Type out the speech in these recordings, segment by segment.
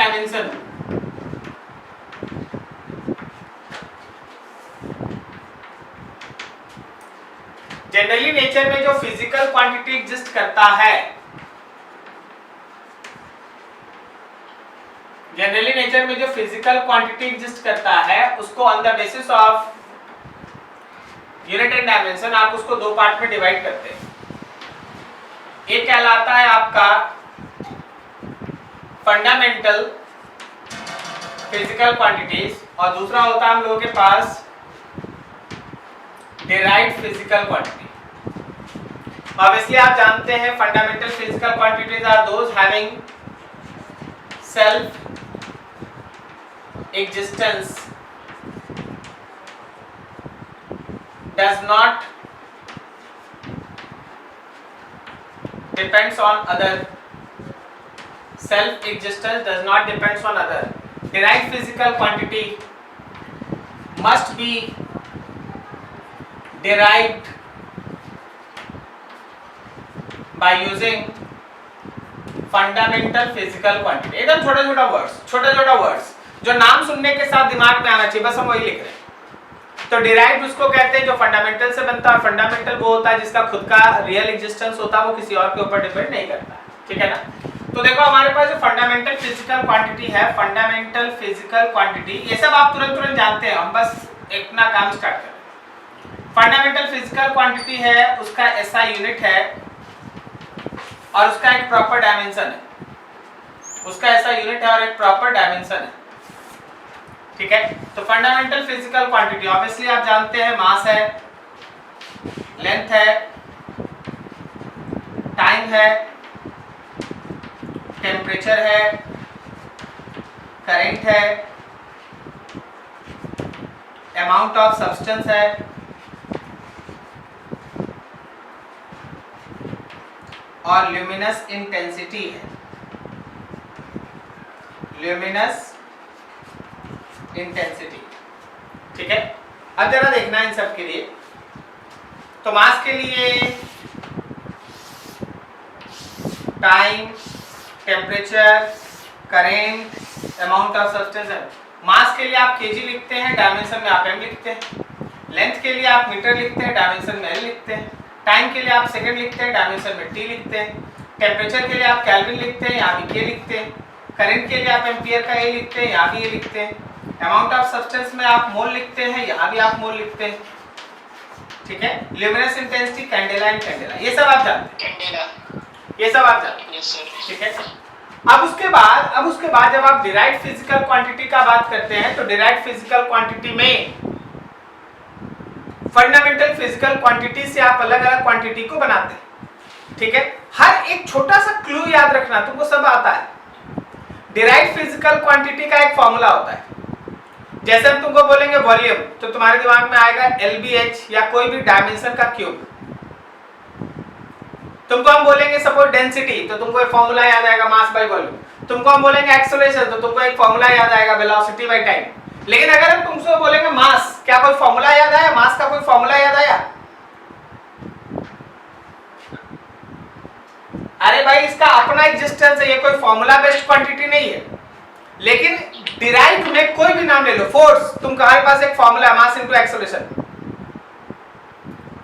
Dimension, generally nature में जो physical quantity exist करता है, जनरली नेचर में जो फिजिकल क्वांटिटी एग्जिस्ट करता है उसको on the basis of unit and dimension आप उसको दो पार्ट में डिवाइड करते हैं। एक कहलाता है आपका फंडामेंटल फिजिकल क्वांटिटीज और दूसरा होता है हम लोगों के पास डिराइव्ड फिजिकल क्वांटिटी। ऑब्वियसली आप जानते हैं fundamental physical quantities are those having self existence, does not depends on other, self existence does not depends on other. Derived physical quantity must be derived by using fundamental physical quantity. एकदम छोटा छोटा words जो नाम सुनने के साथ दिमाग में आना चाहिए, बस हम वही लिख रहे हैं। तो डिराइव्ड उसको कहते हैं जो फंडामेंटल से बनता है। फंडामेंटल वो होता है जिसका खुद का रियल एग्जिस्टेंस होता है, वो किसी और के ऊपर डिपेंड नहीं करता, ठीक है ना। तो देखो हमारे पास जो फंडामेंटल फिजिकल क्वांटिटी है, फंडामेंटल फिजिकल क्वांटिटी, ये सब आप तुरंत जानते हैं, हम बस अपना काम स्टार्ट करें। फंडामेंटल फिजिकल क्वांटिटी है, उसका एसआई यूनिट है और उसका एक प्रॉपर डायमेंशन है, उसका एसआई यूनिट है और एक प्रॉपर डायमेंशन है, ठीक है। तो फंडामेंटल फिजिकल क्वांटिटी ऑब्वियसली आप जानते हैं मास है, लेंथ है, टाइम है, टेम्परेचर है, करंट है, अमाउंट ऑफ सब्सटेंस है और ल्यूमिनस इंटेंसिटी है, ल्यूमिनस इंटेंसिटी, ठीक है। अब जरा देखना इन सब के लिए, तो मास के लिए time, temperature, current, amount of substance है। मास के लिए आप केजी लिखते हैं, डायमेंशन में आप एम लिखते हैं। लेंथ के लिए आप मीटर लिखते हैं, डायमेंशन में एल लिखते हैं। टाइम के लिए आप सेकंड लिखते हैं, डायमेंशन में टी लिखते हैं। टेम्परेचर के लिए आप केल्विन लिखते हैं, यहाँ भी के लिखते हैं। करंट के लिए आप एम्पियर का ए लिखते हैं, यहाँ भी ये लिखते हैं। अमाउंट ऑफ सब्सटेंस में आप मोल लिखते हैं, यहाँ भी आप मोल लिखते हैं, ठीक है। Luminous intensity, candela and candela, ये सब आप जानते हैं, ये सब आप जानते हैं, ठीक है। अब उसके बाद जब आप डिराइव्ड फिजिकल क्वांटिटी का बात करते हैं तो डिराइव्ड फिजिकल क्वांटिटी में फंडामेंटल फिजिकल क्वांटिटी से आप अलग अलग क्वांटिटी को बनाते हैं, ठीक है। हर एक छोटा सा क्लू याद रखना, तुमको सब आता है। डिराइव्ड फिजिकल क्वांटिटी का एक फॉर्मूला होता है। जैसे हम तुमको बोलेंगे वॉल्यूम, तो तुम्हारे दिमाग में आएगा LBH या कोई भी डायमेंशन का क्यूब। तुमको हम बोलेंगे सपोज डेंसिटी, तो तुमको एक फॉर्मूला याद आएगा मास बाय वॉल्यूम। तुमको हम बोलेंगे एक्सेलरेशन, तो तुमको एक फॉर्मूला याद आएगा वेलोसिटी बाय टाइम। लेकिन अगर हम तुमसे बोलेंगे मास, क्या कोई फॉर्मूला याद आया? मास का कोई फॉर्मूला याद आया? अरे भाई इसका अपना एग्जिस्टेंस है, ये कोई फॉर्मूला बेस्ड क्वांटिटी नहीं है। लेकिन डिराइव्ड में कोई भी नाम ले लो, फोर्स, तुम तुम्हारे पास एक फॉर्मूला है mass into acceleration.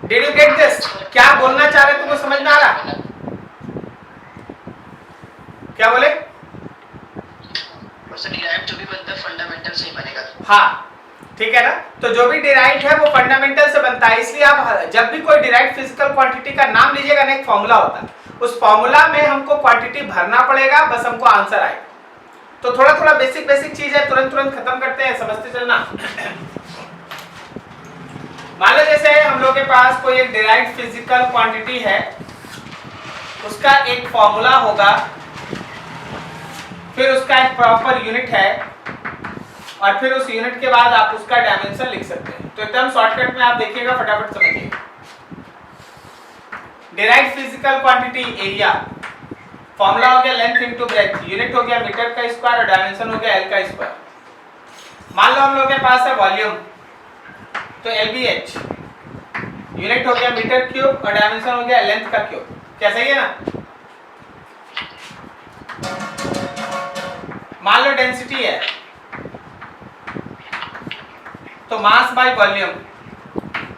Did you get this? क्या बोलना चाह रहे तुमको समझ में आ रहा? क्या बोले? डिराइव्ड जो भी बनता है फंडामेंटल से ही बनेगा। हाँ ठीक है ना। तो जो भी डिराइव्ड है वो फंडामेंटल से बनता है। इसलिए आप जब भी कोई डिराइव्ड फिजिकल क्वांटिटी का नाम लीजिएगा ना, एक फॉर्मूला होता है, उस फॉर्मूला में हमको क्वांटिटी भरना पड़ेगा, बस हमको आंसर आएगा। तो थोड़ा थोड़ा बेसिक चीज है, तुरंत खत्म करते हैं, समझते चलना। मान लो जैसे हम लोग के पास कोई एक डिराइव्ड फिजिकल क्वांटिटी है, उसका एक फॉर्मूला होगा, फिर उसका एक प्रॉपर यूनिट है और फिर उस यूनिट के बाद आप उसका डायमेंशन लिख सकते हैं। तो एकदम शॉर्टकट में आप देखिएगा, फटाफट समझिए। Derived physical quantity area, formula हो गया लेंथ इनटू ब्रेथ, यूनिट हो गया मीटर का स्क्वायर और डायमेंशन हो गया एल का स्क्वायर। मान लो हम लोग के पास है वॉल्यूम, तो LBH, यूनिट हो गया मीटर क्यूब और डायमेंशन हो गया लेंथ का क्यूब। क्या सही है ना? मान लो डेंसिटी है तो मास बाय वॉल्यूम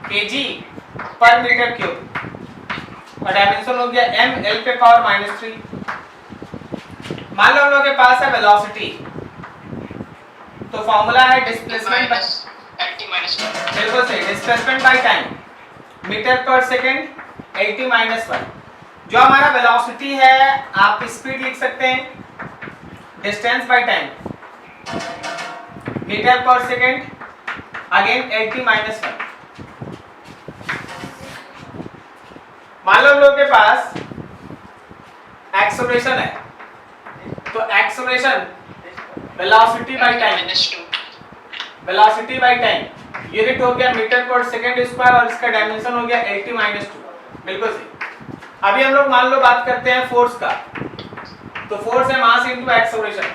केजी पर मीटर क्यूब और डायमेंशन हो गया m l पे पावर -3। मान लो हम लोग के पास है वेलोसिटी तो फॉर्मूला है डिस्प्लेसमेंट बिल्कुल सही, डिस्प्लेसमेंट बाय टाइम मीटर पर सेकंड 80 - 1। जो हमारा वेलोसिटी है आप स्पीड लिख सकते हैं डिस्टेंस बाय टाइम मीटर पर सेकंड अगेन 80 - 1। मान लो हम लोग के पास एक्सेलरेशन है तो acceleration velocity by time velocity by time unit हो गया मीटर पर सेकंड स्क्वायर और इसका डायमेंशन हो गया 80 - 2। बिल्कुल सही। अभी हम लोग मान लो बात करते हैं फोर्स का तो फोर्स है mass into acceleration.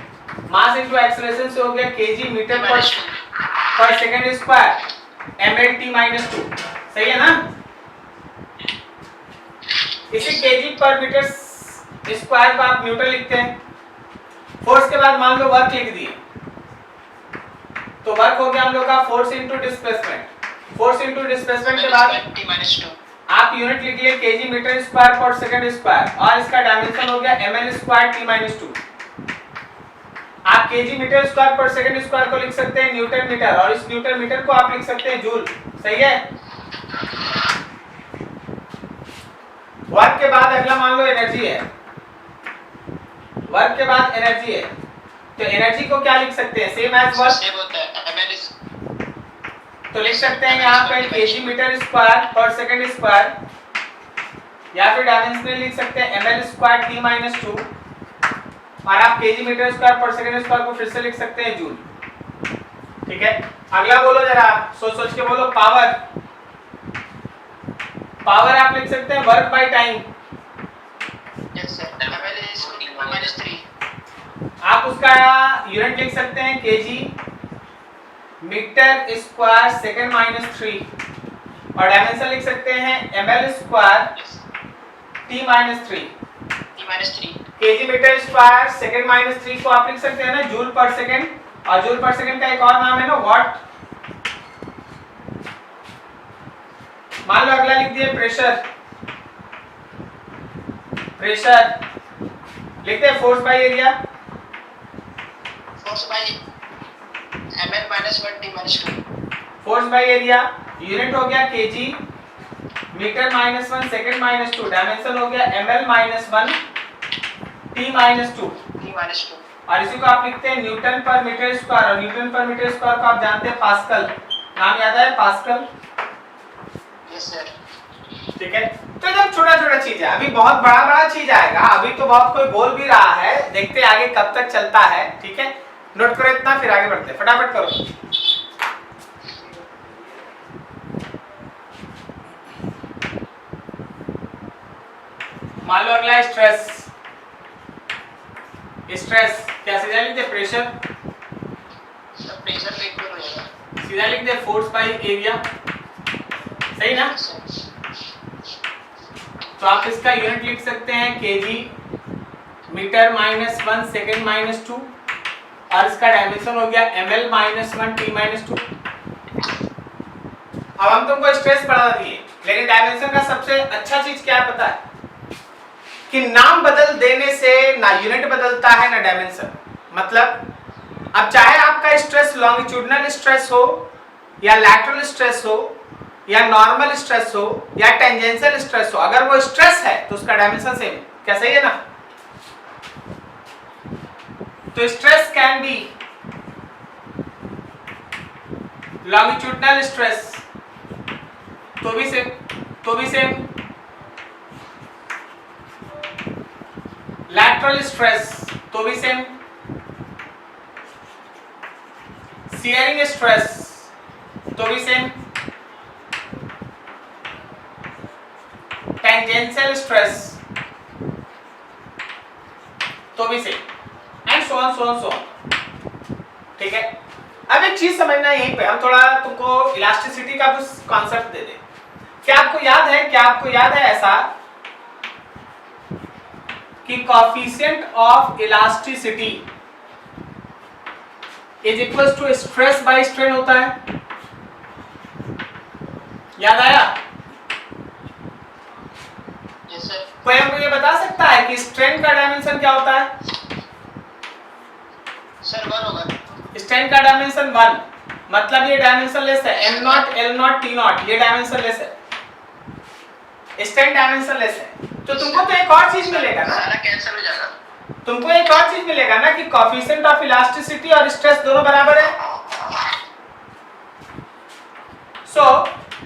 Mass into acceleration से हो गया केजी मीटर पर सेकंड स्क्वायर ml t - 2। सही है ना। इसी केजी पर मीटर स्क्वायर को आप न्यूटन लिखते हैं। फोर्स के बाद मान लो वर्क लिख दिए तो वर्क हो गया हम लोग का force into displacement. Force into displacement के बाद आप यूनिट लिख लिए केजी मीटर स्क्वायर पर सेकंड स्क्वायर और इसका डायमेंशन हो गया ml स्क्वायर t - 2। आप केजी मीटर स्क्वायर पर सेकंड स्क्वायर को लिख सकते हैं न्यूटन मीटर और इस न्यूटन मीटर को आप लिख सकते हैं जूल। सही है। वर्क के बाद अगला मान लो एनर्जी है। वर्क के बाद एनर्जी है तो एनर्जी को क्या लिख सकते हैं सेम एज वर्क तो लिख सकते हैं यहाँ पे केजी मीटर स्क्वायर पर सेकंड स्क्वायर या फिर डायमेंशन लिख सकते हैं ml स्क्वायर t - 2 और आप केजी मीटर स्क्वायर पर सेकंड स्क्वायर को फिर से लिख सकते हैं जूल। ठीक है। अगला बोलो जरा सोच सोच के बोलो पावर। पावर आप लिख सकते हैं work by time. Yes sir ml is -3। आप उसका यूनिट लिख सकते हैं केजी मीटर स्क्वायर सेकंड -3 और डायमेंशन लिख सकते हैं ml square t - 3। Kg metre square second -3 को आप लिख सकते हैं ना जूल पर सेकंड और जूल पर सेकंड का एक और नाम है ना वाट। मान लो अगला लिख दिए प्रेशर। प्रेशर लिखते हैं force by area. Force by ml -1 t - 2। Force by area unit हो गया केजी मीटर -1 सेकंड -2 डायमेंशन हो गया ml -1 t - 2 और इसी को आप लिखते हैं न्यूटन पर मीटर स्क्वायर और न्यूटन पर मीटर स्क्वायर को आप जानते हैं पास्कल। नाम याद है पास्कल। Yes sir. ठीक है। तो एकदम छोटा छोटा चीज है अभी बहुत बड़ा बड़ा चीज आएगा। अभी तो बहुत कोई बोल भी रहा है देखते आगे कब तक चलता है। ठीक है नोट करो इतना फिर आगे बढ़ते हैं फटाफट करो। मान लो अगला स्ट्रेस। स्ट्रेस क्या सीधा लिख दे प्रेशर प्रेशर पे इक्वल हो जाएगा। सीधा लिख दे फोर्स बाय एरिया। सही ना। तो आप इसका यूनिट लिख सकते हैं केजी मीटर -1 सेकंड -2 और इसका डायमेंशन हो गया ml -1 t - 2। अब हम तुमको स्ट्रेस पढ़ा दिए लेकिन डायमेंशन का सबसे अच्छा चीज क्या पता है कि नाम बदल देने से ना यूनिट बदलता है ना डायमेंशन। मतलब अब चाहे आपका स्ट्रेस लॉन्गिट्यूडनल स्ट्रेस हो या लैटरल स्ट्रेस हो या नॉर्मल स्ट्रेस हो या टेंजेंशियल स्ट्रेस हो अगर वो स्ट्रेस है तो उसका डायमेंशन सेम है। क्या सही है ना। तो stress can be longitudinal stress तो भी सेम लैटरल स्ट्रेस तो भी सेम शियरिंग स्ट्रेस तो भी सेम टेंजेंशियल स्ट्रेस तो भी सेम एंड सो ऑन। ठीक है। अब एक चीज समझना यहीं पे हम थोड़ा तुमको इलास्टिसिटी का कुछ कॉन्सेप्ट दे दें। क्या आपको याद है ऐसा कि coefficient of elasticity is equal to stress by strain होता है। याद आया? Yes sir. कोई हमको ये बता सकता है कि स्ट्रेन का डायमेंशन क्या होता है? सर 1 होगा। स्ट्रेन का डायमेंशन 1, मतलब ये डायमेंशन लेस है, m not l not t not, ये डायमेंशन लेस है, स्ट्रेन डायमेंशन लेस है। तो तुमको तो एक और चीज मिलेगा ना, सारा कैंसिल हो जाएगा। तुमको एक और चीज मिलेगा ना कि कोएफिशिएंट ऑफ इलास्टिसिटी और स्ट्रेस दोनों बराबर है। So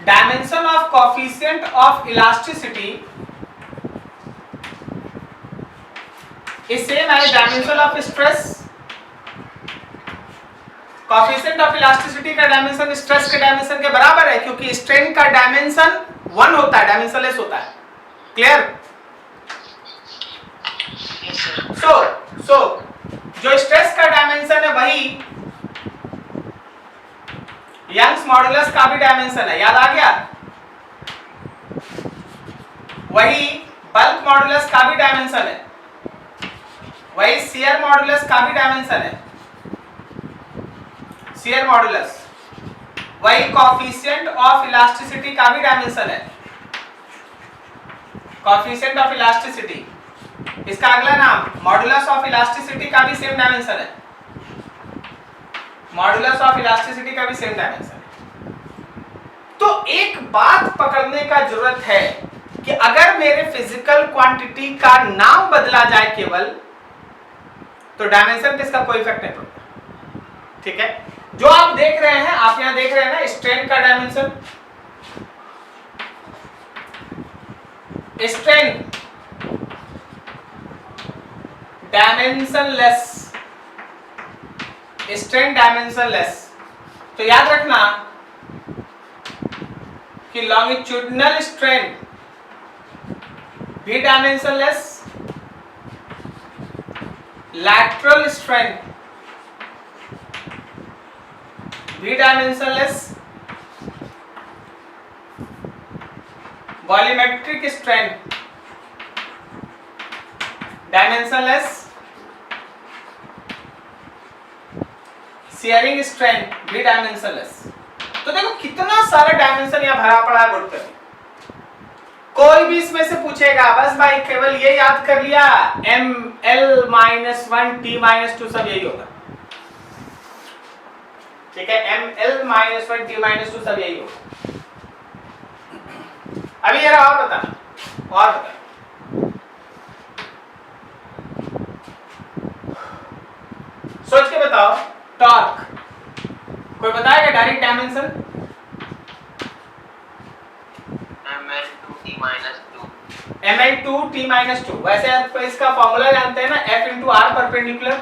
dimension of coefficient of elasticity is same as dimension of stress. Coefficient of elasticity का डायमेंशन स्ट्रेस के डायमेंशन के बराबर है, क्योंकि स्ट्रेन का डायमेंशन 1 होता है, डायमेंशन लेस होता है। क्लियर? Yes sir. सो जो स्ट्रेस का डायमेंशन है वही यंग्स मॉडुलस का भी डायमेंशन है, याद आ गया? वही बल्क मॉडुलस का भी डायमेंशन है, वही शियर मॉडुलस का भी डायमेंशन है, शियर मॉडुलस, वही कोएफिशिएंट ऑफ इलास्टिसिटी का भी डायमेंशन है, कोएफिशिएंट ऑफ इलास्टिसिटी, इसका अगला नाम मॉडुलस ऑफ इलास्टिसिटी का भी सेम डायमेंशन है, मॉडुलस ऑफ इलास्टिसिटी का भी सेम डायमेंशन है। तो एक बात पकड़ने का जरूरत है कि अगर मेरे फिजिकल क्वांटिटी का नाम बदला जाए केवल, तो डायमेंशन पे इसका कोई इफेक्ट नहीं पड़ता। ठीक है? जो आप देख रहे हैं, आप यहां देख रहे हैं ना स्ट्रेन का dimension, strain dimensionless, strain dimensionless. तो याद रखना कि लॉन्गिट्यूडिनल स्ट्रेन भी डायमेंशनलेस, लैटरल स्ट्रेन भी dimensionless, volumetric strain dimensionless, shearing strain भी डायमेंशनलेस। तो देखो कितना सारा डायमेंशन यहां भरा पड़ा है बोर्ड पे। कोई भी इसमें से पूछेगा, बस भाई केवल ये याद कर लिया, m l -1 t -2 सब यही होगा। ठीक है? m l -1 t -2 सब यही होगा। अभी जरा और बताना, और बताना। सोच के बताओ, टॉर्क कोई बताएगा डायरेक्ट डायमेंशन? ml2t-2। वैसे आप इसका फॉर्मूला जानते हैं ना, F/r परपेंडिकुलर,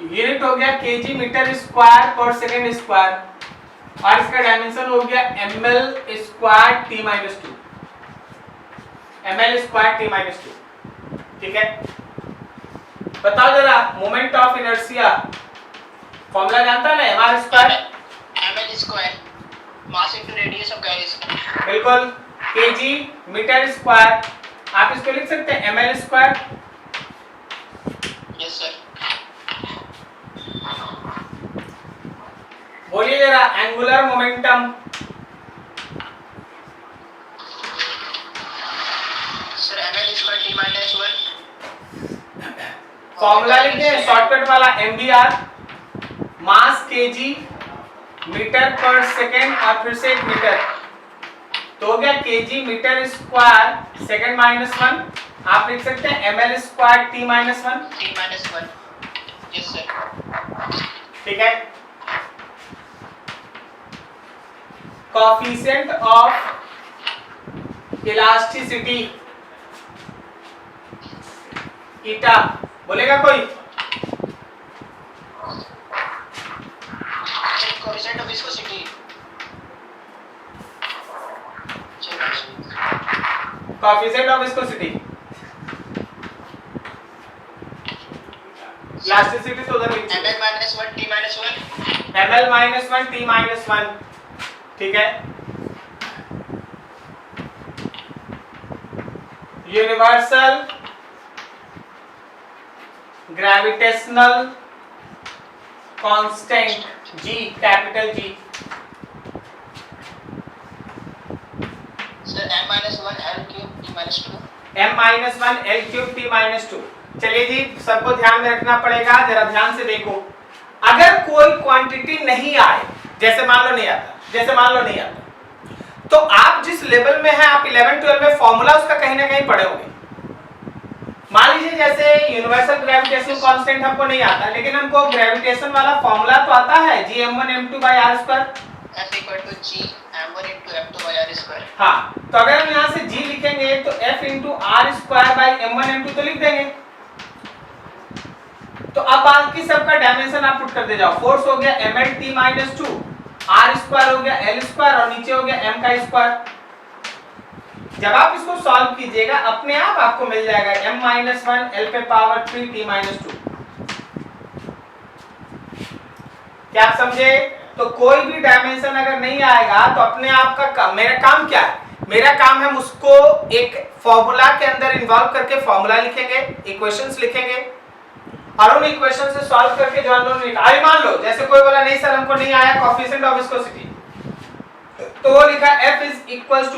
यूनिट हो गया kg मीटर स्क्वायर पर सेकंड स्क्वायर, और इसका डायमेंशन हो गया ml² t-2, ml² t-2। ठीक है? बताओ जरा, मोमेंट ऑफ इनर्शिया फॉर्मूला जानता है ना, mr², ml² mass into radius of gyration. बिल्कुल, kg मीटर स्क्वायर, आप इसको लिख सकते हैं ml²। Yes sir. बोलिए जरा, angular momentum sir ml² t-1। Formula लिखते हैं शॉर्टकट वाला, mvr, मास kg मीटर पर सेकेंड और फिर से 1 मीटर, तो हो गया kg मीटर स्क्वायर सेकेंड -1, आप लिख सकते हैं ml² t-1। t-1। Yes sir. ठीक है? कोएफिशिएंट ऑफ इलास्टिसिटी ईटा, बोलेगा कोई? Coefficient of viscosity. Coefficient of viscosity, elasticity तो उधर लिखी है, ml -1 t-1। ml -1 t-1। ठीक है? यूनिवर्सल ग्रेविटेशनल कांस्टेंट जी, capital G. Sir m-1 L³ T-2। m-1 L³ T-2। चलिए जी, सबको ध्यान में रखना पड़ेगा, जरा ध्यान से देखो। अगर कोई क्वांटिटी नहीं आए, जैसे मान लो नहीं आता, तो आप जिस लेवल में है, आप 11-12 में फॉर्मूला उसका कहीं ना कहीं पढ़े होंगे। मान लीजिए जैसे यूनिवर्सल ग्रेविटेशनल कांस्टेंट हमको नहीं आता, लेकिन हमको ग्रेविटेशन वाला फॉर्मूला तो आता है, Gm1m2/r²। F = G m1 × m2/r²। हाँ, तो अगर हम यहाँ से G लिखेंगे तो F × r²/m1m2 तो लिख देंगे। तो अब बाकी सबका डायमेंशन आप पुट कर दे जाओ। फोर्स हो गया mlt-2, r² हो गया l² और नीचे हो गया m²। जब आप इसको सॉल्व कीजिएगा, अपने आप आपको मिल जाएगा m-1 L⁵ T-2। क्या आप समझे? तो कोई भी डायमेंशन अगर नहीं आएगा तो अपने आप का मेरा काम क्या है? मेरा काम है उसको एक फॉर्मूला के अंदर इन्वॉल्व करके फॉर्मूला लिखेंगे, इक्वेशंस लिखेंगे और उन इक्वेशन से सॉल्व करके जो हम लोग आई, मान लो जैसे कोई बोला नहीं सर हमको नहीं आया कोएफिशिएंट ऑफ विस्कोसिटी, तो वो लिखा F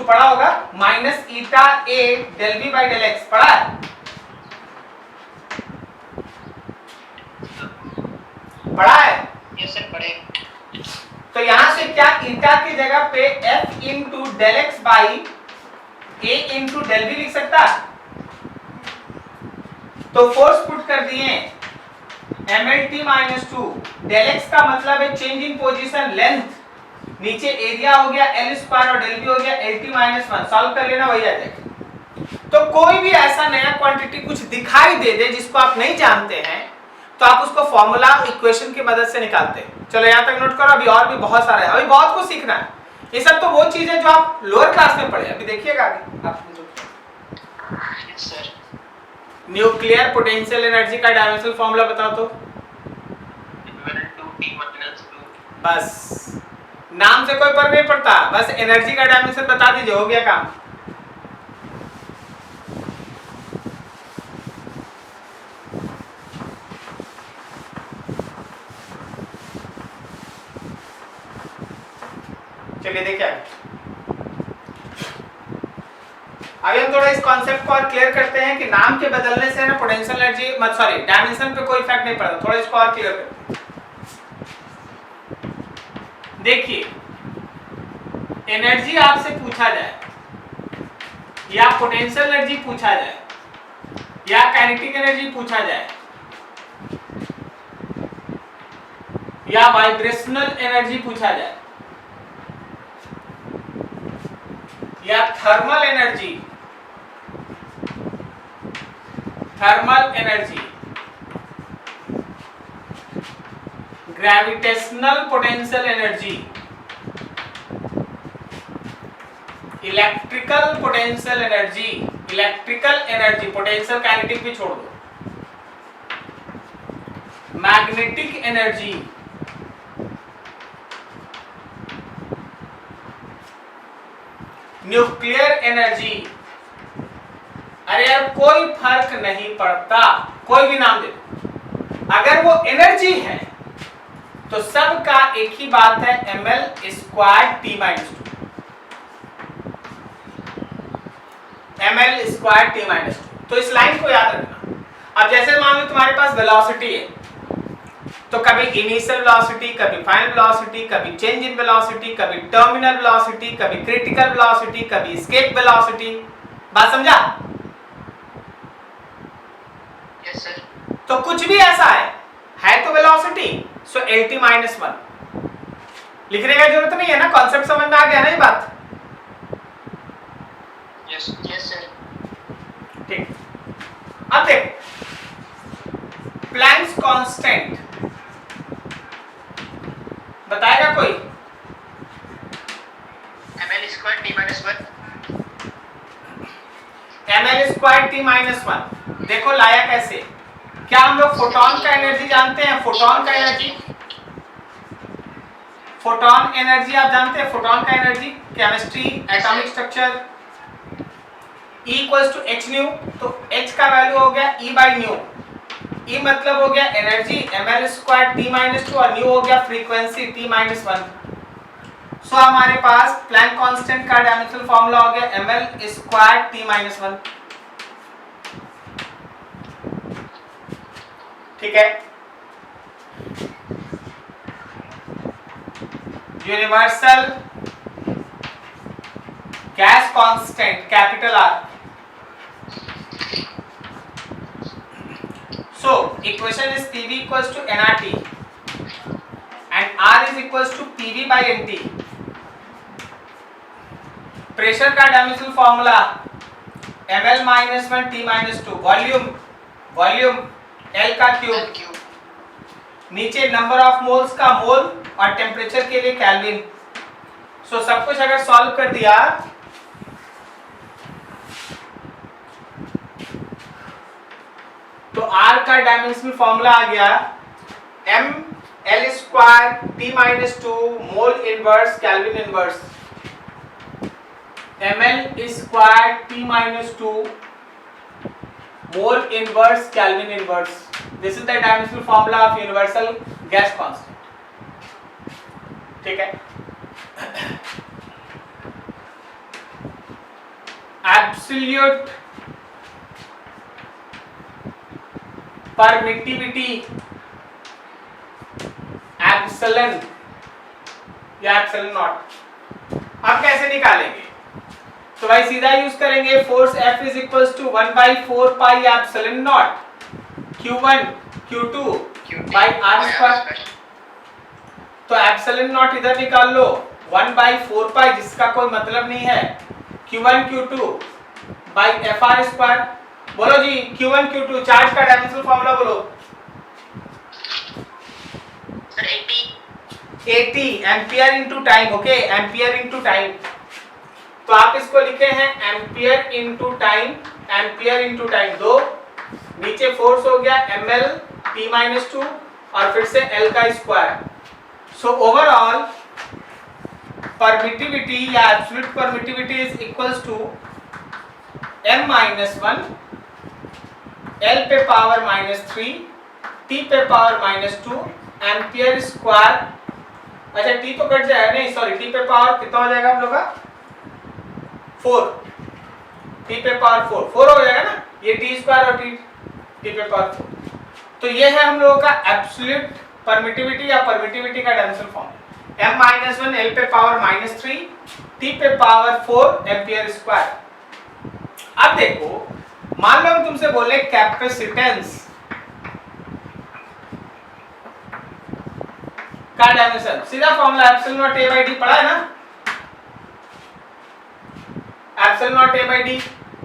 = पढ़ा होगा -eta del v/del x, पढ़ा है? पढ़ा है? यस सर, पढ़े। तो यहां से क्या ईटा की जगह पे F × del x by A × del v लिख सकता है? तो फोर्स पुट कर दिए mlt-2, del x का मतलब है चेंज इन पोजीशन लेंथ, नीचे एरिया हो गया l² और del v हो गया lt-1। सॉल्व कर लेना, वही आ जाएगा। तो कोई भी ऐसा नया क्वांटिटी कुछ दिखाई दे दे जिसको आप नहीं जानते हैं, तो आप उसको फॉर्मूला इक्वेशन की मदद से निकालते हैं। चलो यहाँ तक नोट करो, अभी और भी बहुत सारा है, अभी बहुत कुछ सीखना है। ये सब तो वो चीज है जो आप लोअर क्लास में पढ़े, अभी देखिएगा आगे आप। Yes sir. Nuclear potential energy का डायमेंशनल फॉर्मूला बताओ तो। T-2। बस नाम से कोई फर्क नहीं पड़ता, बस एनर्जी का डायमेंशन बता दीजिए, हो गया काम। चलिए देखिए अभी हम थोड़ा इस कॉन्सेप्ट को और क्लियर करते हैं कि नाम के बदलने से ना पोटेंशियल एनर्जी डायमेंशन पे कोई इफेक्ट नहीं पड़ता। थोड़ा इसको और क्लियर करते हैं। देखिए, एनर्जी आपसे पूछा जाए या पोटेंशियल एनर्जी पूछा जाए या काइनेटिक एनर्जी पूछा जाए या वाइब्रेशनल एनर्जी पूछा जाए या thermal energy, gravitational potential energy, electrical potential energy, potential kinetic भी छोड़ दो, मैग्नेटिक एनर्जी, न्यूक्लियर एनर्जी। अरे यार कोई फर्क नहीं पड़ता, कोई भी नाम दे दो, अगर वो एनर्जी है तो सबका एक ही बात है ml² T-2, ml² T-2। तो इस लाइन को याद रखना। अब जैसे मान लो तुम्हारे पास वेलोसिटी है, तो कभी इनिशियल वेलोसिटी, कभी फाइनल वेलोसिटी, कभी चेंज इन वेलोसिटी, कभी टर्मिनल वेलोसिटी, कभी क्रिटिकल वेलोसिटी, कभी एस्केप वेलोसिटी। बात समझा? Yes sir. तो कुछ भी ऐसा है तो वेलोसिटी, सो lt-1 लिखने का जरूरत नहीं है ना, कॉन्सेप्ट समझ में आ गया ना ये बात? Yes sir. ठीक, अब देख प्लैंक्स कांस्टेंट बताएगा कोई? ml² T-1। ml² T-1 देखो लाया कैसे? क्या हम लोग फोटोन का एनर्जी जानते हैं? फोटोन एनर्जी आप जानते हैं? फोटोन का energy chemistry, atomic structure, E = h new, तो h का वैल्यू हो गया E/ν। E मतलब हो गया एनर्जी ml² t-2 और न्यू हो गया फ्रीक्वेंसी t-1। सो हमारे पास प्लैंक कांस्टेंट का डायमेंशनल फार्मूला हो गया ml² t-1। ठीक है, universal gas constant capital R। So equation is PV equals to nRT and R is equals to PV by NT। Pressure का dimensional formula ml-1 t-2, volume L का cube, नीचे number of moles का mole और temperature के लिए kelvin. सो सब कुछ अगर सॉल्व कर दिया तो R का डायमेंशनल फॉर्मूला आ गया ml² t-2 mole inverse kelvin inverse, ml² t-2 mole inverse kelvin inverse. This is the dimensional formula of universal gas constant. ठीक है, एब्सोल्यूट परमिटिविटी एप्सिलॉन या एप्सिलॉन नॉट आप कैसे निकालेंगे? तो भाई सीधा यूज करेंगे force F is equals to 1/4 pi epsilon naught Q1 Q2 by R²। तो एप्सिलॉन नॉट इधर निकाल लो 1/4 पाई जिसका कोई मतलब नहीं है, Q1 Q2 बाई FR²। बोलो जी Q1 Q2 चार्ज का डायमेंशनल फार्मूला बोलो। Sir 80 ampere into time. Okay, ampere into time. तो आप इसको लिखे हैं ampere into time, ampere into time 2, नीचे फोर्स हो गया ml t-2 और फिर से L का स्क्वायर। सो ओवरऑल परमिटिविटी या absolute permittivity is equals to m-1 L पे पावर -3 T पे पावर -2 एम्पियर स्क्वायर। अच्छा T तो कट जाएगा, नहीं सॉरी T पे पावर कितना हो जाएगा हम लोग का 4, T पे पावर 4 हो जाएगा ना, ये T² और T पे पावर 4। तो ये है हम लोगों का एब्सोल्यूट परमिटिविटी या परमिटिविटी का डायमेंशनल फॉर्मूला m-1 L पे पावर -3 T पे पावर 4 एम्पियर स्क्वायर। अब देखो मान लो हम तुमसे बोले कैपेसिटेंस का डायमेंशन, सीधा formula epsilon not a by d पढ़ा है ना, epsilon not a by d।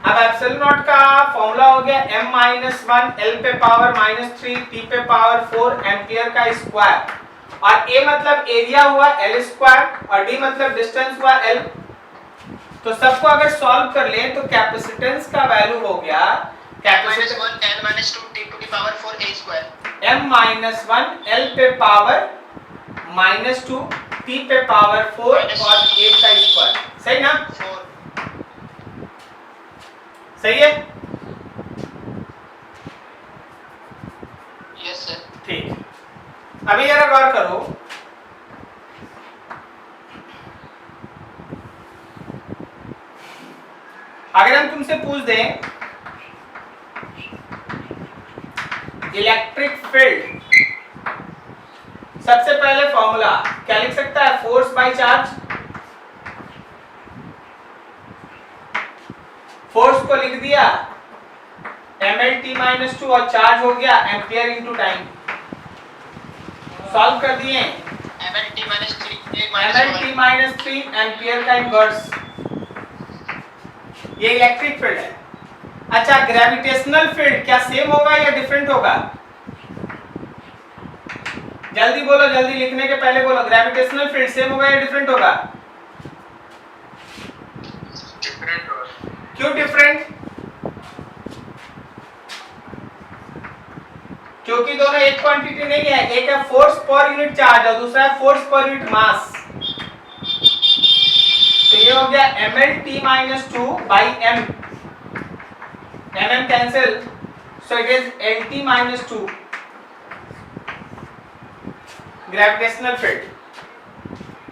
अब एप्सिलॉन नॉट का फॉर्मूला हो गया m-1 L पे पावर -3 T पे पावर 4 एम्पियर का स्क्वायर, और a मतलब एरिया हुआ L² और d मतलब डिस्टेंस हुआ L। तो सबको अगर सॉल्व कर लें तो कैपेसिटेंस का वैल्यू हो गया capacitance m-1 L-2 T to the power 4a², m-1 L पे पावर -2 T पे पावर 4 और a का स्क्वायर। सही ना? 4। सही है? Yes sir. ठीक, अभी जरा गौर करो, अगर हम तुमसे पूछ दें इलेक्ट्रिक फील्ड, सबसे पहले फॉर्मूला क्या लिख सकता है? Force by charge. फोर्स को लिख दिया ml-2 और चार्ज हो गया एम्पियर इनटू टाइम। सॉल्व कर दिए ml-3 एम्पियर का इनवर्स, ये इलेक्ट्रिक फील्ड है। अच्छा ग्रेविटेशनल फील्ड क्या सेम होगा या डिफरेंट होगा? जल्दी बोलो, जल्दी लिखने के पहले बोलो, ग्रेविटेशनल फील्ड सेम होगा या डिफरेंट होगा? डिफरेंट होगा। क्यों डिफरेंट? क्योंकि दोनों एक क्वांटिटी नहीं है, एक है फोर्स पर यूनिट चार्ज और दूसरा है फोर्स पर यूनिट मास। तो ये हो गया ml-2 by m, mm cancel, so it is LT minus 2 gravitational field.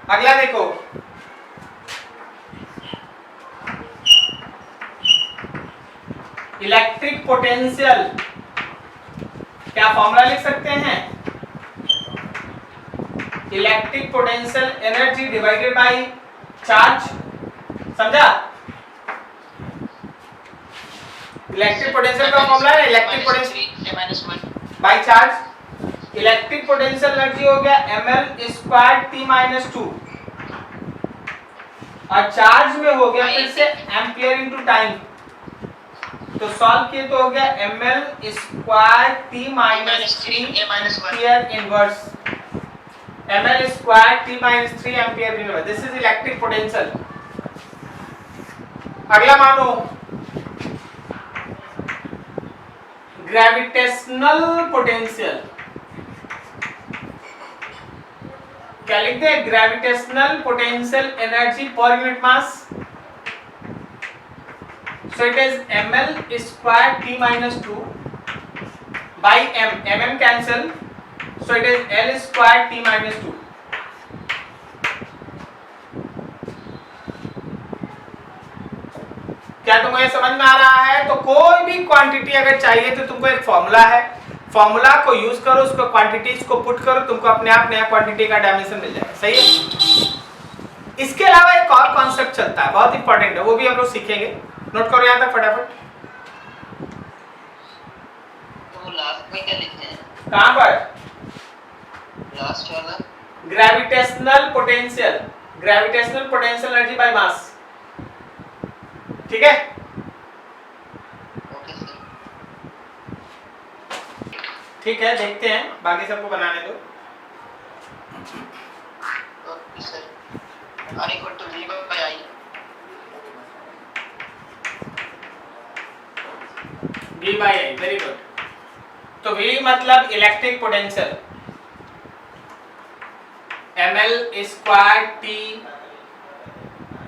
अगला देखो, इलेक्ट्रिक पोटेंशियल, क्या फॉर्मूला लिख सकते हैं? Electric potential energy divided by charge, समझा? इलेक्ट्रिक पोटेंशियल का फॉर्मूला है electric potential by charge. Electric potential energy हो गया ml स्क्वायर t माइनस 2 और चार्ज में हो गया फिर से एम्पियर इनटू टाइम, तो सॉल्व किए तो हो गया ml square t minus 3 ampere inverse, ml square t minus 3 ampere inverse. This is electric potential. अगला मानो ग्रेविटेशनल पोटेंशियल, क्या लिखते हैं? Gravitational potential energy per unit mass, so it is ml square t minus 2 by m cancel, so it is l square t minus 2। क्या तुमको ये समझ में आ रहा है? तो कोई भी क्वांटिटी अगर चाहिए तो तुमको एक फॉर्मूला है, फॉर्मूला को यूज करो, उसको क्वांटिटीज को पुट करो, तुमको अपने आप नया क्वांटिटी का डायमेंशन मिल जाएगा। सही है? इसके अलावा एक और कॉन्सेप्ट चलता है, बहुत इंपॉर्टेंट है, वो भी हम लोग सीखेंगे। नोट करो यहाँ तक फटाफट। तो लास्ट में क्या लिखते हैं? कहाँ पर? लास्ट वाला gravitational potential, gravitational potential energy by mass, ठीक है? Okay sir. ठीक है, देखते हैं, बाकी सबको बनाने दो। Okay sir. R equal to V by I। V by I, very good. तो V मतलब electric potential, ml square t,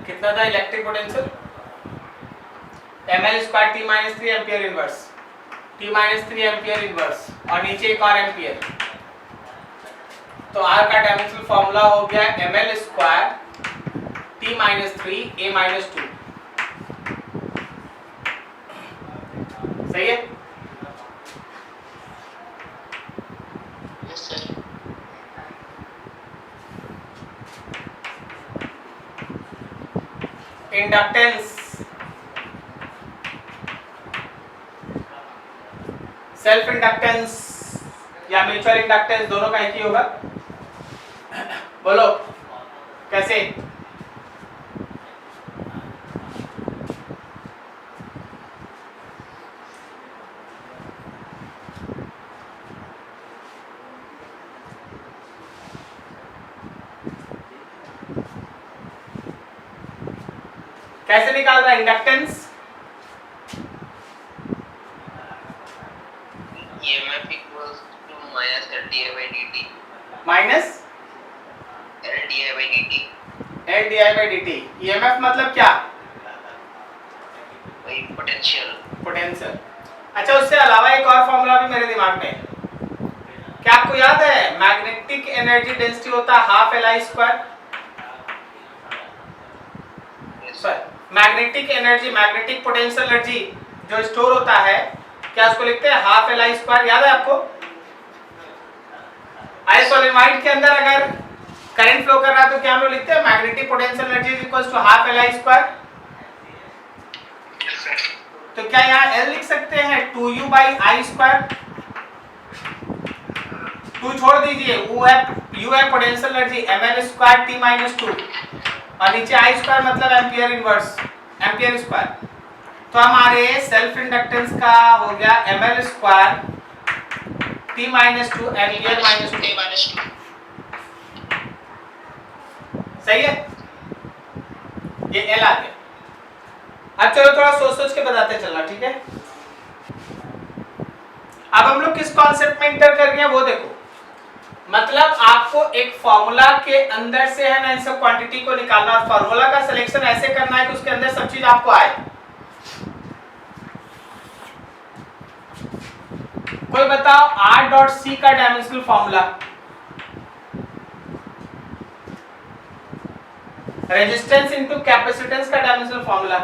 कितना था electric potential? ml square t minus 3 ampere inverse, t minus 3 ampere inverse और नीचे एक और ampere, तो r का डायमेंशनल फॉर्मूला हो गया ml square t minus 3 a minus 2। सही है? Yes sir. Inductance, self inductance या म्यूचुअल इंडक्टेंस, दोनों का एक ही होगा। बोलो कैसे? कैसे निकाल रहा है inductance? EMF equals to minus LdI by dt। Minus LdI by dt। L D I by D T. EMF मतलब क्या? वही पोटेंशियल। पोटेंशियल। अच्छा, उससे अलावा एक और फॉर्मूला भी मेरे दिमाग में है, क्या आपको याद है? मैग्नेटिक एनर्जी डेंसिटी होता है half L I square. Magnetic energy, magnetic potential energy जो स्टोर होता है, क्या उसको लिखते हैं? Half L I square. याद है आपको? आइसोलेनाइड के अंदर अगर करंट फ्लो कर रहा है तो क्या हम लोग लिखते हैं? Magnetic potential energy is equal to half L I square. तो क्या यहाँ L लिख सकते हैं 2u बाई आई स्क्वायर? 2 छोड़ दीजिए, u है potential energy ml square t minus 2 और नीचे आई स्क्वायर मतलब एम्पियर इनवर्स, एम्पियर स्क्वायर। तो हमारे सेल्फ इंडक्टेंस का हो गया ml square t minus 2 ampere minus 2। सही है? ये L आ गया। अब चलो थोड़ा सोच सोच के बताते चलना, ठीक है? अब हम लोग किस कॉन्सेप्ट में इंटर कर रहे हैं वो देखो। मतलब आपको एक फॉर्मूला के अंदर से है ना इन सब क्वांटिटी को निकालना, और फॉर्मूला का सिलेक्शन ऐसे करना है कि उसके अंदर सब चीज आपको आए। कोई बताओ R डॉट C का dimensional formula, resistance into capacitance का डायमेंशनल फॉर्मूला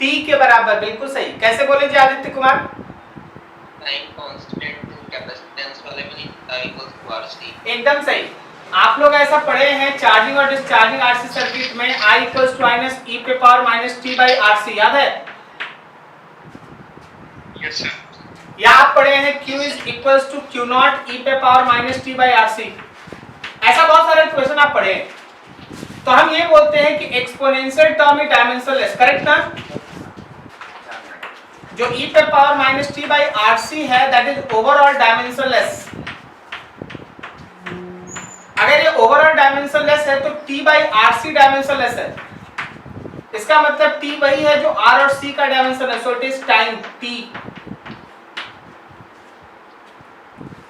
T के बराबर, बिल्कुल सही। कैसे बोले जी Aditya Kumar? Time constant capacitance वाले में I इक्वल्स टू RC। एकदम सही। आप लोग ऐसा पढ़े हैं चार्जिंग और डिस्चार्जिंग RC सर्किट में I equals to minus e पे power minus t by RC, याद है? Yes sir. या आप पढ़े हैं Q is equals to Q naught e पे power minus t by RC। ऐसा बहुत सारे इक्वेशन आप पढ़े हैं। तो हम ये बोलते हैं कि exponential term is dimensionless, correct ना? जो e पे power minus t by RC है दैट इज ओवरऑल डायमेंशनलेस। अगर ये ओवरऑल डायमेंशनलेस है तो t बाई RC डायमेंशनलेस है। इसका मतलब t वही है जो R और C का डायमेंशन है, so it is time t।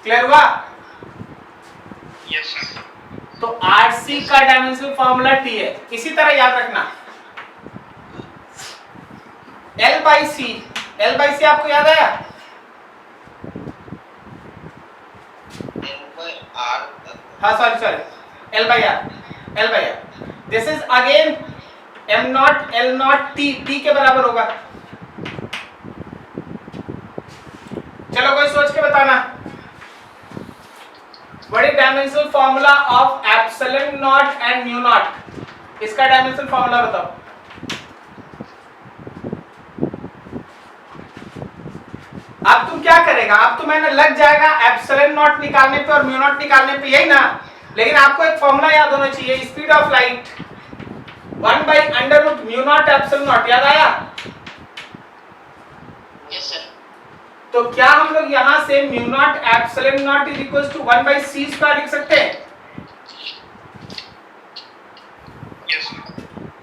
Clear हुआ? Yes sir. तो RC का डायमेंशनल फॉर्मूला t है। इसी तरह याद रखना L बाई C आपको याद आया? हाँ sorry L by R। This is again M not L not T के बराबर होगा। चलो कोई सोच के बताना। What is dimensional formula of epsilon not and mu naught? इसका डायमेंशनल फॉर्मूला बताओ। अब तुम क्या करेगा? अब तुम्हें लग जाएगा एप्सिलॉन नॉट निकालने पे और म्यू नॉट निकालने पे, यही ना? लेकिन आपको एक फॉर्मूला याद होना चाहिए, speed of light 1 by under root mu naught epsilon naught, याद आया? Yes sir. तो क्या हम लोग यहां से mu naught epsilon naught is equals to 1 by c square लिख सकते हैं? Yes sir.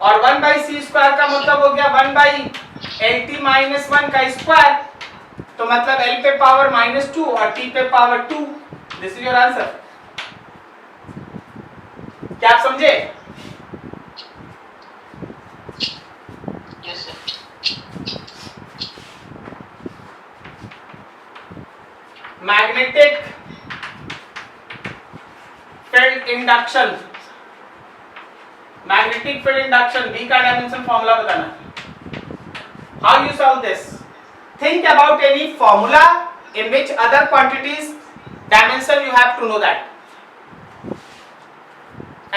और 1 बाई c स्क्वायर का मतलब हो गया 1 बाई lt माइनस 1 का स्क्वायर, तो मतलब l पे पावर माइनस 2 और t पे power 2। This is your answer. क्या आप समझे? Yes sir. Magnetic field induction, B का डायमेंशन फॉर्मूला बताना। How you solve this? Think about any formula in which other quantities dimension you have to know that.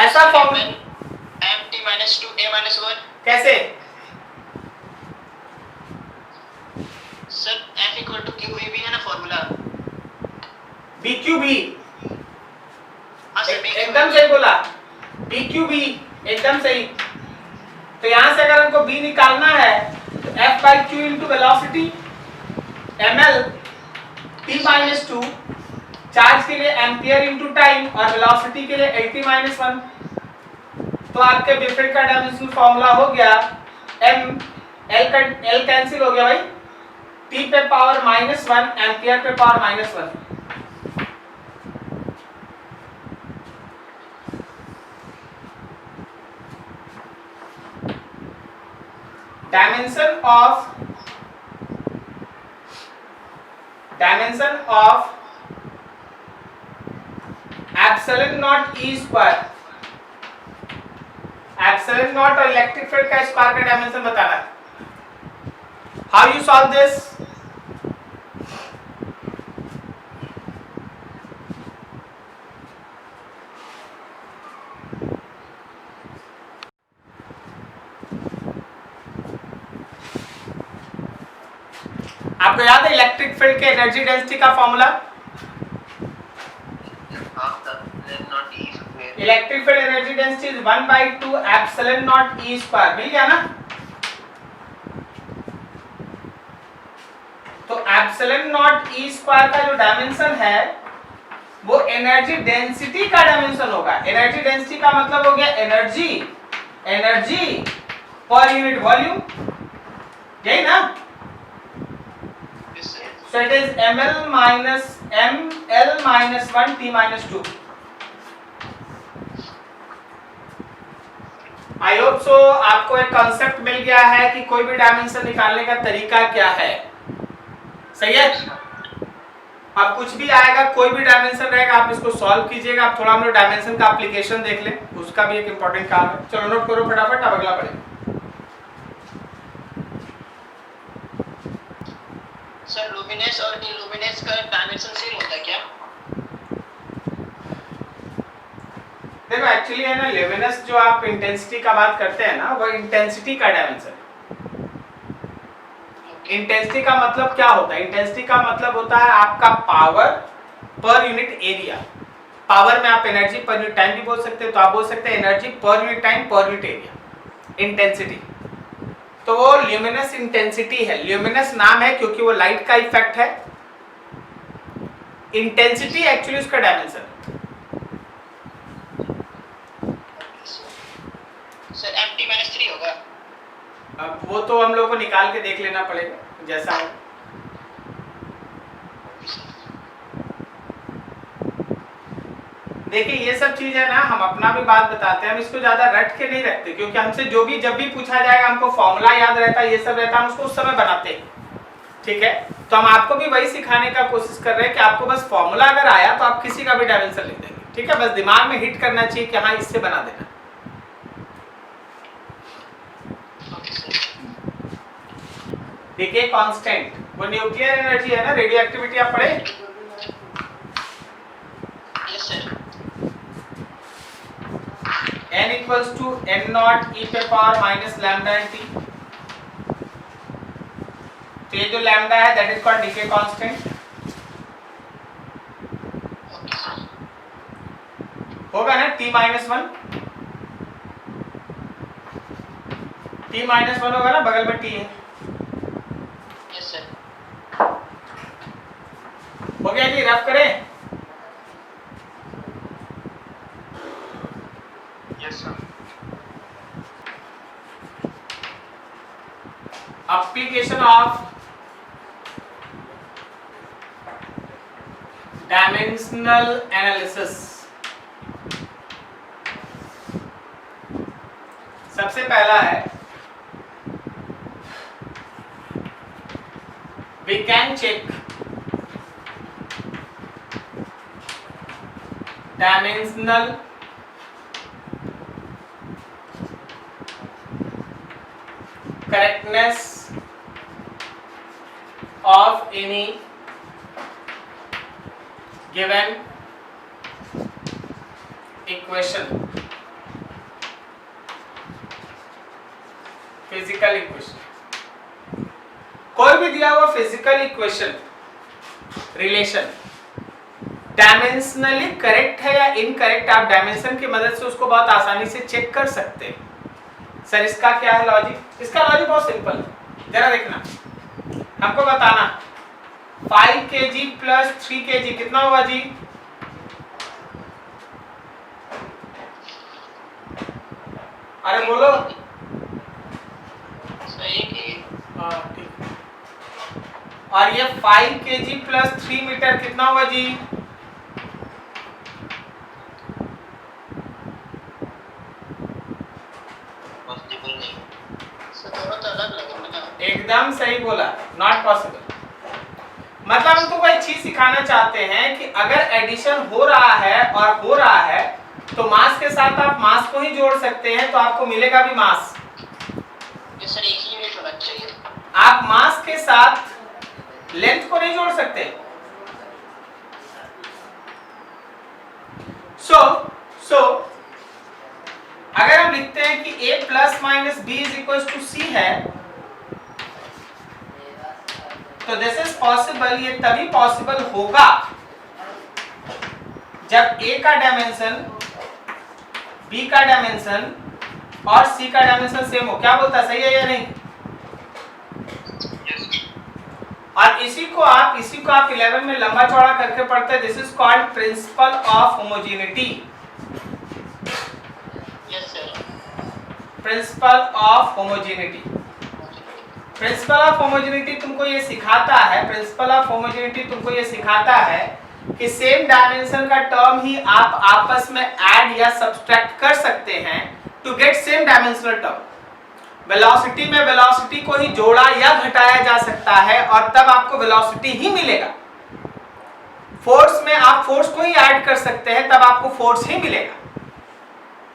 ऐसा formula mt minus 2 a minus 1। कैसे? Sir f equal to Q A भी है ना formula? BQB हाँ sir. एकदम सही बोला, BQB एकदम सही। तो यहां से अगर हमको B निकालना है तो F by Q into velocity ml t minus 2, charge के लिए एम्पियर इंटू टाइम और वेलोसिटी के लिए lt minus 1। तो आपके बिफरेट का डायमेंशनल फॉर्मूला हो गया m, l कैंसिल हो गया भाई, t पे पावर माइनस 1 एम्पियर पे power minus 1। Dimension of epsilon naught e square, epsilon naught और इलेक्ट्रिक फील्ड का स्क्वायर का डायमेंशन बताना है। How you solve this? आपको याद है इलेक्ट्रिक फील्ड के एनर्जी डेंसिटी का फॉर्मूला? Electric field energy density is 1 by 2 epsilon naught e square, मिल गया ना? तो एप्सिलॉन नॉट e स्क्वायर का जो डायमेंशन है वो एनर्जी डेंसिटी का डायमेंशन होगा। एनर्जी डेंसिटी का मतलब हो गया एनर्जी पर यूनिट वॉल्यूम, यही ना? So it is ml minus 1 t minus 2। I hope so आपको एक कॉन्सेप्ट मिल गया है कि कोई भी डायमेंशन निकालने का तरीका क्या है। सही है। अब कुछ भी आएगा, कोई भी डायमेंशन रहेगा, आप इसको सॉल्व कीजिएगा। आप थोड़ा हम लोग डायमेंशन का एप्लीकेशन देख लें, उसका भी एक इंपॉर्टेंट काम है। चलो नोट करो फटाफट, अब अगला पढ़ें। सर लुमिनस और इल्यूमिनस का डायमेंशन सेम होता है क्या? देखो एक्चुअली है ना, ल्यूमिनस जो आप इंटेंसिटी का बात करते हैं ना, वो इंटेंसिटी का डायमेंशन। इंटेंसिटी का मतलब क्या होता है? इंटेंसिटी का मतलब होता है आपका power per unit area. Power में आप एनर्जी पर यूनिट टाइम भी बोल सकते हैं, तो आप बोल सकते हैं energy per unit time per unit area, intensity. तो वो ल्यूमिनस इंटेंसिटी है। ल्यूमिनस नाम है क्योंकि वो लाइट का इफेक्ट है। इंटेंसिटी एक्चुअली उसका डायमेंशन है। सर M-3 होगा। अब वो तो हम लोग को निकाल के देख लेना पड़ेगा जैसा हो। देखिए ये सब चीज है ना, हम अपना भी बात बताते हैं, हम इसको ज्यादा रट के नहीं रखते, क्योंकि हमसे जो भी जब भी पूछा जाएगा हमको फॉर्मूला याद रहता है, ये सब रहता है, हम उसको उस समय बनाते हैं। ठीक है, तो हम आपको भी वही सिखाने का कोशिश कर रहे हैं कि आपको बस फॉर्मूला अगर आया तो आप किसी का भी डायमेंशन लिख देंगे। ठीक है, बस दिमाग में हिट करना चाहिए कि हाँ इससे बना देना। देखिए कांस्टेंट, वो न्यूक्लियर एनर्जी है ना, रेडियो एक्टिविटी आप पढ़े? Yes sir. n equals to n naught e पे power minus lambda N T. तो ये जो लैम्डा है that is called decay constant. होगा ना t minus one, t minus one होगा ना, बगल में t है। Yes sir. हो गया जी, रफ करें। Yes sir. Application of dimensional analysis. सबसे पहला है, we can check dimensional correctness of any given equation, physical equation. कोई भी दिया हुआ physical equation relation dimensionally correct है या इनकरेक्ट, आप डायमेंशन की मदद से उसको बहुत आसानी से चेक कर सकते हैं। सर इसका क्या है लॉजिक? इसका लॉजिक बहुत सिंपल है, जरा देखना, हमको बताना 5 kg प्लस 3 kg कितना हुआ जी? अरे बोलो। ठीक। और ये 5 kg प्लस 3 मीटर कितना हुआ जी? पॉसिबल नहीं। सर दोनों तो अलग लग रहे हैं। एकदम सही बोला, नॉट पॉसिबल। मतलब हम तुमको एक चीज सिखाना चाहते हैं कि अगर एडिशन हो रहा है और हो रहा है तो मास के साथ आप मास को ही जोड़ सकते हैं, तो आपको मिलेगा भी मास। ये सर एक ही यूनिट होना चाहिए। आप मास के साथ लेंथ को नहीं जोड़ सकते। सो अगर हम लिखते हैं कि a plus minus b is equal to c है, तो दिस इज पॉसिबल। ये तभी पॉसिबल होगा जब a का डायमेंशन, b का डायमेंशन और c का डायमेंशन सेम हो। क्या बोलता है, सही है या नहीं? और इसी को आप 11 में लंबा चौड़ा करके पढ़ते हैं। This is called principle of homogeneity. Yes sir. Principle of homogeneity. Principle of homogeneity तुमको ये सिखाता है, प्रिंसिपल ऑफ होमोजेनिटी तुमको ये सिखाता है कि सेम डायमेंशन का टर्म ही आप आपस में ऐड या सब्सट्रैक्ट कर सकते हैं to get same dimensional term. Velocity में वेलोसिटी को ही जोड़ा या घटाया जा सकता है और तब आपको वेलोसिटी ही मिलेगा। फोर्स में आप फोर्स को ही ऐड कर सकते हैं, तब आपको फोर्स ही मिलेगा।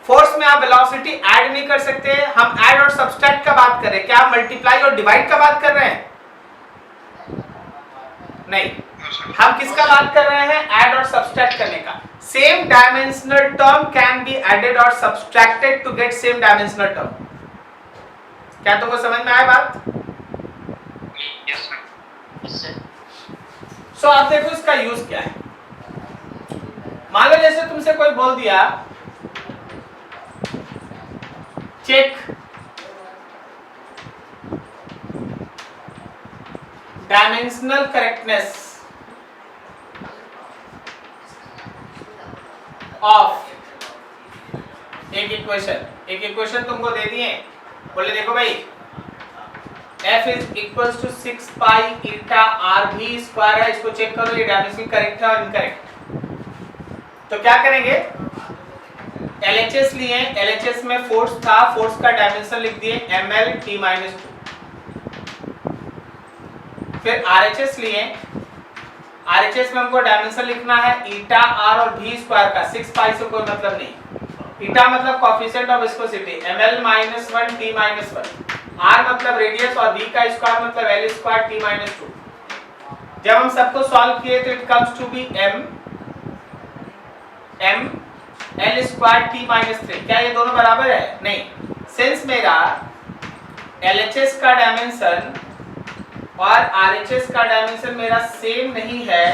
फोर्स में आप वेलोसिटी ऐड नहीं कर सकते। हम ऐड और सब्सट्रैक्ट का बात कर रहे हैं, क्या आप मल्टीप्लाई और डिवाइड का बात कर रहे हैं? नहीं, हम किसका बात कर रहे हैं? ऐड और सब्सट्रैक्ट करने का। Same dimensional term can be added और subtracted to get same dimensional term. क्या तुमको समझ में आया बात? Yes, sir. सो आप देखो इसका यूज क्या है। मान लो जैसे तुमसे कोई बोल दिया चेक डायमेंशनल करेक्टनेस ऑफ एक इक्वेशन तुमको दे दिए, बोले देखो भाई f is equals to 6 pi eta r भी स्क्वायर है, इसको चेक करो ये डायमेंशन करेक्ट है और इनकरेक्ट। तो क्या करेंगे? LHS लिए, LHS में फोर्स था, फोर्स का डायमेंशन लिख दिए ml t-2। फिर RHS लिए, RHS में हमको डायमेंशन लिखना है ईटा r और v स्क्वायर का। 6 पाई से कोई मतलब नहीं। ईटा मतलब coefficient of viscosity, ml -1 t-1, r मतलब रेडियस और v का स्क्वायर मतलब l स्क्वायर t-2। जब हम सबको सॉल्व किए तो it comes to be m l square t-3। क्या ये दोनों बराबर है? नहीं। सिंस मेरा LHS का डायमेंशन और RHS का डायमेंशन मेरा सेम नहीं है,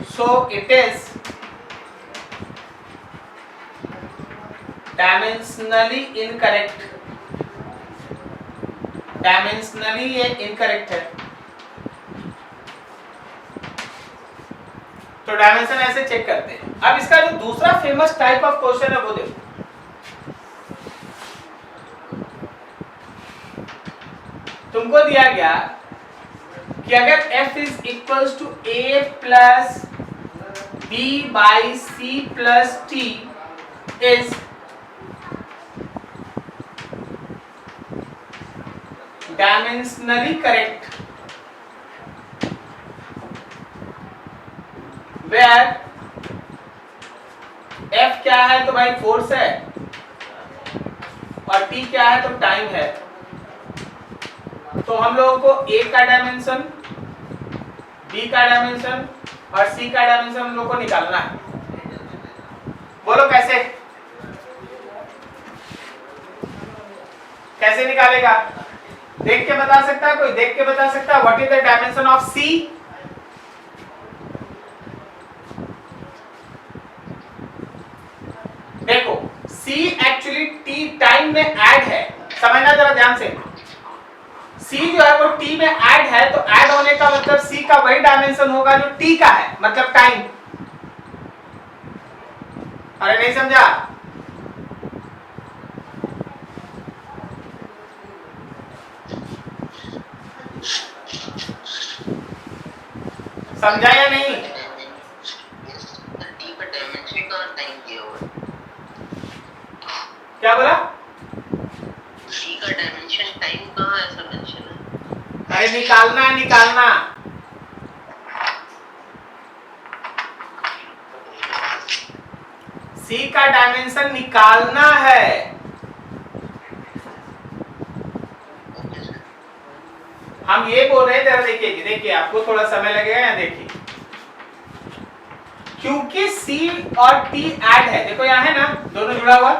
so it is dimensionally incorrect. Dimensionally ये इनकरेक्ट है। तो डायमेंशन ऐसे चेक करते हैं। अब इसका जो दूसरा फेमस टाइप ऑफ क्वेश्चन है वो देखो। तुमको दिया गया कि अगर f is equals to a plus b by c plus t is dimensionally correct, where f क्या है? तो भाई फोर्स है और t क्या है? तो टाइम है। तो हम लोगों को a का डायमेंशन, b का डायमेंशन और c का डायमेंशन हम लोगों को निकालना है। बोलो कैसे? कैसे निकालेगा? देख के बता सकता है कोई? देख के बता सकता है? What is the dimension of c? देखो c एक्चुअली t टाइम में ऐड है, समझना जरा ध्यान से। c जो है वो t में ऐड है, तो ऐड होने का मतलब c का वही डायमेंशन होगा जो t का है, मतलब टाइम। अरे नहीं समझा? समझा या नहीं? t का डायमेंशन का टाइम दिया हुआ है। क्या बोला? t का डायमेंशन टाइम कहाँ ऐसा मेंशन है? अरे निकालना है, निकालना। c का डायमेंशन निकालना है। हम ये बोल रहे हैं, जरा देखिए, देखिए आपको थोड़ा समय लगेगा यहाँ, देखिए। क्योंकि c और t ऐड है, देखो यहाँ है ना, दोनों जुड़ा हुआ।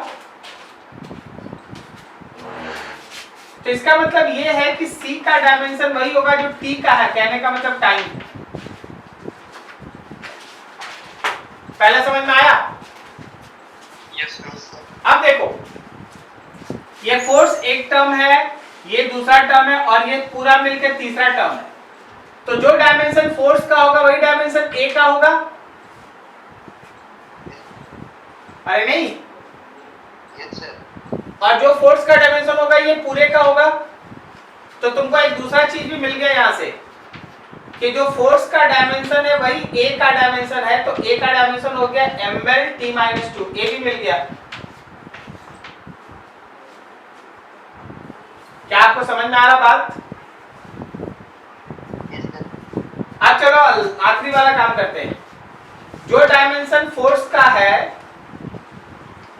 तो इसका मतलब ये है कि c का डायमेंशन वही होगा जो t का है, कहने का मतलब टाइम। पहले समझ में आया? Yes sir. अब देखो, ये फोर्स एक टर्म है, ये दूसरा टर्म है और ये पूरा मिलकर तीसरा टर्म है। तो जो डायमेंशन फोर्स का होगा वही डायमेंशन a का होगा। अरे नहीं, यस सर। और जो फोर्स का डायमेंशन होगा ये पूरे का होगा। तो तुमको एक दूसरा चीज भी मिल गया यहाँ से कि जो फोर्स का डायमेंशन है वही a का डायमेंशन है, तो a का डायमेंशन हो गया ml t-2, a भी मिल गया। क्या आपको समझ में आ रहा बात? Yes, sir. अब चलो आखिरी वाला काम करते हैं। जो डायमेंशन फोर्स का है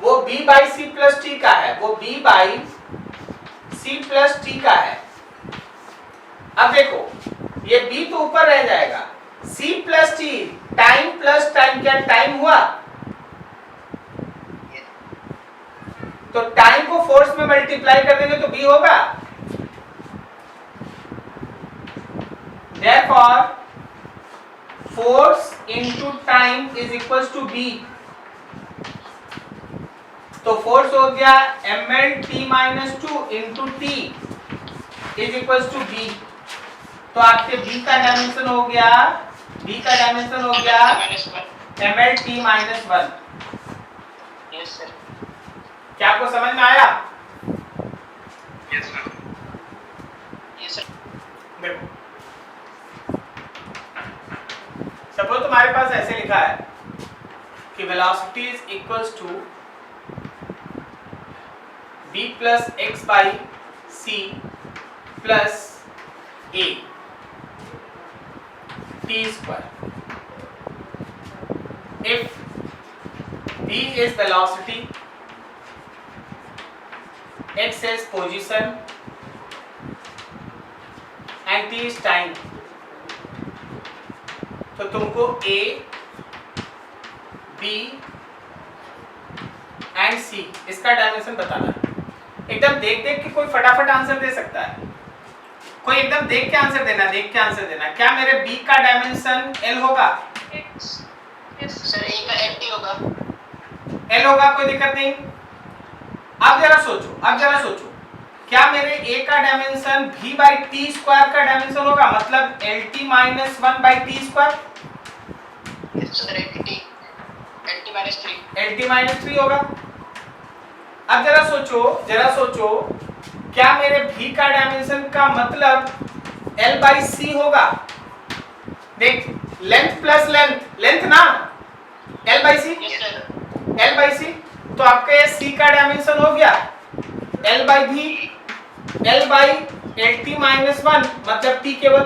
वो b by C plus T का है, वो b by C plus T का है। अब देखो ये b तो ऊपर रह जाएगा, c plus T, time plus time, क्या टाइम हुआ? Yes. तो टाइम को फोर्स में मल्टीप्लाई कर देंगे तो b होगा। Therefore, force into time is equals to b। तो फोर्स हो गया ml t minus 2 into t is equals to b। तो आपके b का डायमेंशन हो गया, b का डायमेंशन हो गया -1। ml t minus 1। Yes sir. क्या आपको समझ में आया? Yes, sir. Yes sir. देखो सपोज तुम्हारे पास ऐसे लिखा है कि velocity is equals to b plus X by C plus A T square. If b is velocity, x is position and t is time, तो तुमको a, b एंड c इसका डायमेंशन बताना है। एकदम देख देख के कोई फटाफट आंसर दे सकता है, कोई एकदम देख के आंसर देना, देख के आंसर देना। क्या मेरे b का डायमेंशन l होगा? Yes sir. ए का एल होगा। l होगा, कोई दिक्कत नहीं। अब जरा सोचो, क्या मेरे a का dimension v by T square का डायमेंशन होगा, मतलब lt minus 1 by T square? Yes sir. L T -3। lt minus 3 होगा। अब जरा सोचो, क्या मेरे v का डायमेंशन का मतलब l बाई सी होगा? देख, लेंथ प्लस लेंथ ना, l by c, yes sir. l by c, तो आपका ये c का डायमेंशन हो गया l by v, l by lt minus 1 मतलब t केवल।